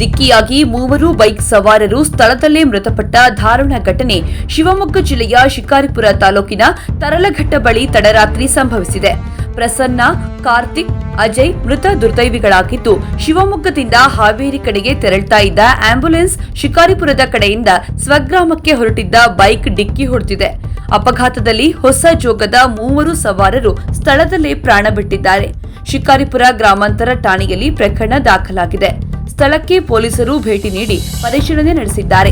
ಡಿಕ್ಕಿಯಾಗಿ ಮೂವರು ಬೈಕ್ ಸವಾರರು ಸ್ಥಳದಲ್ಲೇ ಮೃತಪಟ್ಟ ದಾರುಣ ಘಟನೆ ಶಿವಮೊಗ್ಗ ಜಿಲ್ಲೆಯ ಶಿಕಾರಿಪುರ ತಾಲೂಕಿನ ತರಲಘಟ್ಟ ಬಳಿ ತಡರಾತ್ರಿ ಸಂಭವಿಸಿದೆ. ಪ್ರಸನ್ನ, ಕಾರ್ತಿಕ್, ಅಜಯ್ ಮೃತ ದುರ್ದೈವಿಗಳಾಗಿದ್ದು, ಶಿವಮೊಗ್ಗದಿಂದ ಹಾವೇರಿ ಕಡೆಗೆ ತೆರಳುತ್ತಾ ಇದ್ದ ಆಂಬ್ಯುಲೆನ್ಸ್ ಶಿಕಾರಿಪುರದ ಕಡೆಯಿಂದ ಸ್ವಗ್ರಾಮಕ್ಕೆ ಹೊರಟಿದ್ದ ಬೈಕ್ ಡಿಕ್ಕಿ ಹೊಡೆದಿದೆ. ಅಪಘಾತದಲ್ಲಿ ಹೊಸ ಜೋಗದ ಮೂವರು ಸವಾರರು ಸ್ಥಳದಲ್ಲೇ ಪ್ರಾಣ ಬಿಟ್ಟಿದ್ದಾರೆ. ಶಿಕಾರಿಪುರ ಗ್ರಾಮಾಂತರ ಠಾಣೆಯಲ್ಲಿ ಪ್ರಕರಣ ದಾಖಲಾಗಿದೆ. ಸ್ಥಳಕ್ಕೆ ಪೊಲೀಸರು ಭೇಟಿ ನೀಡಿ ಪರಿಶೀಲನೆ ನಡೆಸಿದ್ದಾರೆ.